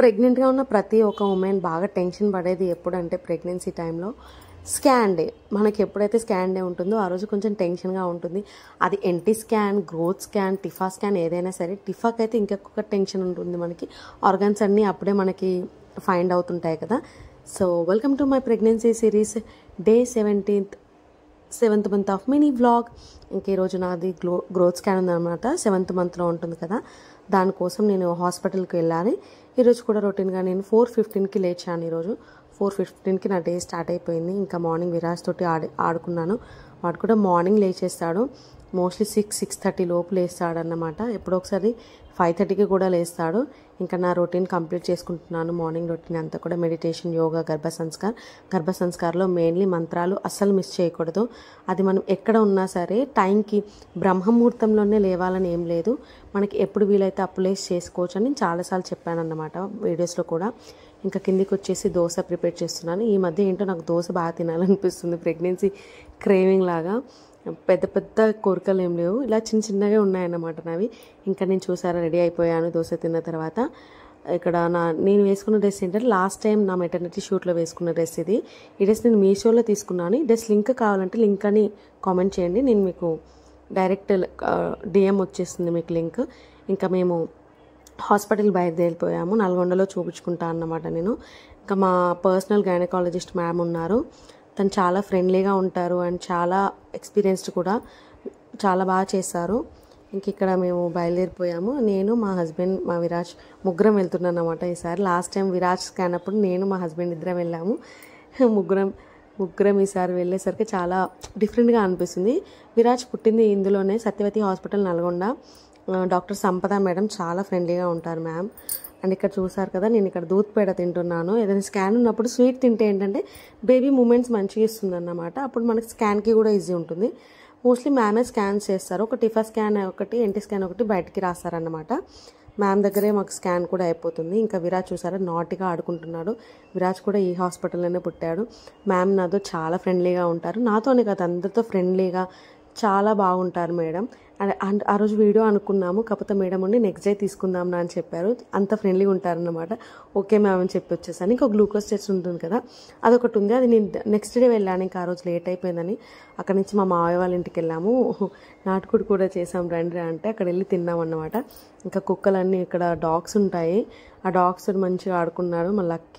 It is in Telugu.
ప్రెగ్నెంట్గా ఉన్న ప్రతి ఒక్క ఉమెన్ బాగా టెన్షన్ పడేది ఎప్పుడంటే ప్రెగ్నెన్సీ టైంలో స్కాన్ డే. మనకి ఎప్పుడైతే స్కాన్ డే ఉంటుందో ఆ రోజు కొంచెం టెన్షన్గా ఉంటుంది. అది NT scan, growth scan, TIFFA scan ఏదైనా సరే, టిఫాకి అయితే ఇంకొక టెన్షన్ ఉంటుంది. మనకి ఆర్గాన్స్ అన్నీ అప్పుడే మనకి ఫైండ్ అవుతుంటాయి కదా. So welcome to my pregnancy series day 7th month of mini vlog. ఇంక ఈరోజు నాది గ్రోత్ స్కాన్ ఉందన్నమాట. 7th మంత్లో ఉంటుంది కదా, దానికోసం నేను హాస్పిటల్కి వెళ్ళాలి. ఈరోజు కూడా రొటీన్గా నేను 4:15కి లేచాను. ఈరోజు 4:15కి నా డే స్టార్ట్ అయిపోయింది. ఇంకా మార్నింగ్ విరాజ్ తోటి ఆడుకున్నాను. వాడు కూడా మార్నింగ్ లేచేస్తాడు. మోస్ట్లీ 6:30 లోపు లేస్తాడన్నమాట. ఎప్పుడో ఒకసారి 5:30కి కూడా లేస్తాడు. ఇంకా నా రొటీన్ కంప్లీట్ చేసుకుంటున్నాను. మార్నింగ్ రొటీన్ అంతా కూడా మెడిటేషన్, యోగా, గర్భ సంస్కార్లో మెయిన్లీ మంత్రాలు అస్సలు మిస్ చేయకూడదు. అది మనం ఎక్కడ ఉన్నా సరే టైంకి బ్రహ్మముహూర్తంలోనే లేవాలని ఏం లేదు. మనకి ఎప్పుడు వీలైతే అప్పుడు చేసుకోవచ్చు అని చాలాసార్లు చెప్పాను అన్నమాట వీడియోస్లో కూడా. ఇంకా కిందికి వచ్చేసి దోశ ప్రిపేర్ చేస్తున్నాను. ఈ మధ్య ఏంటో నాకు దోశ బాగా తినాలనిపిస్తుంది. ప్రెగ్నెన్సీ క్రేవింగ్ లాగా. పెద్ద పెద్ద కోరికలు ఏం లేవు, ఇలా చిన్నగా ఉన్నాయన్నమాట నావి. ఇంకా నేను చూసారా రెడీ అయిపోయాను దోశ తిన్న తర్వాత. ఇక్కడ నేను వేసుకున్న డ్రెస్ ఏంటంటే లాస్ట్ టైం నా మెటర్నిటీ షూట్లో వేసుకున్న డ్రెస్ ఇది. ఈ డ్రెస్ నేను మీషోలో తీసుకున్నాను. ఈ డ్రెస్ లింక్ కావాలంటే లింక్ అని కామెంట్ చేయండి, నేను మీకు డైరెక్ట్ డిఎం వచ్చేస్తుంది మీకు లింక్. ఇంకా మేము హాస్పిటల్ బయలుదేరిపోయాము. నల్గొండలో చూపించుకుంటా అన్నమాట నేను. ఇంకా మా పర్సనల్ గైనకాలజిస్ట్ మ్యామ్ ఉన్నారు. తను చాలా ఫ్రెండ్లీగా ఉంటారు అండ్ చాలా ఎక్స్పీరియన్స్డ్ కూడా, చాలా బాగా చేస్తారు. ఇంక ఇక్కడ మేము బయలుదేరిపోయాము. నేను, మా హస్బెండ్, మా విరాజ్ ముగ్గురం వెళ్తున్నాను అన్నమాట ఈసారి. లాస్ట్ టైం విరాజ్ స్కాన్ అప్పుడు నేను, మా హస్బెండ్ ఇద్దరం వెళ్ళాము. ముగ్గురం ఈసారి వెళ్ళేసరికి చాలా డిఫరెంట్గా అనిపిస్తుంది. విరాజ్ పుట్టింది ఇందులోనే, సత్యవతి హాస్పిటల్ నల్గొండ. డాక్టర్ సంపద మేడం చాలా ఫ్రెండ్లీగా ఉంటారు మ్యామ్. అండ్ ఇక్కడ చూసారు కదా, నేను ఇక్కడ దూత్ పేడ తింటున్నాను. ఏదైనా స్కాన్ ఉన్నప్పుడు స్వీట్ తింటే ఏంటంటే బేబీ మూమెంట్స్ మంచిగా ఇస్తుంది అన్నమాట. అప్పుడు మనకి స్కాన్కి కూడా ఈజీ ఉంటుంది. మోస్ట్లీ మ్యామే స్కాన్స్ చేస్తారు. ఒక టిఫా స్కాన్ ఒకటి, ఎన్టీ స్కాన్ ఒకటి బయటికి రాస్తారన్నమాట. మ్యామ్ దగ్గరే మాకు స్కాన్ కూడా అయిపోతుంది. ఇంకా విరాజ్ చూసారా నాటిగా ఆడుకుంటున్నాడు. విరాజ్ కూడా ఈ హాస్పిటల్లోనే పుట్టాడు. మ్యామ్ నాతో చాలా ఫ్రెండ్లీగా ఉంటారు. నాతోనే కాదు అందరితో ఫ్రెండ్లీగా చాలా బాగుంటారు మేడం. అండ్ ఆ రోజు వీడియో అనుకున్నాము, కాకపోతే మేడం ఉండి నెక్స్ట్ డే తీసుకుందాం అని చెప్పారు. అంత ఫ్రెండ్లీగా ఉంటారన్నమాట. ఓకే మ్యామ్ అని చెప్పి వచ్చేసాను. ఇంకా గ్లూకోజ్ టెస్ట్ ఉంటుంది కదా, అదొకటి ఉంది. అది నేను నెక్స్ట్ డే వెళ్ళాను. ఇంకా ఆ రోజు లేట్ అయిపోయిందని అక్కడి నుంచి మా మావయ్య వాళ్ళ ఇంటికి వెళ్ళాము. నాటుకుడు కూడా చేసాం రండి అంటే అక్కడ వెళ్ళి తిన్నాం అన్నమాట. ఇంకా కుక్కలన్నీ, ఇక్కడ డాగ్స్ ఉంటాయి, ఆ డాగ్స్ మంచిగా ఆడుకున్నారు. మా లక్కీ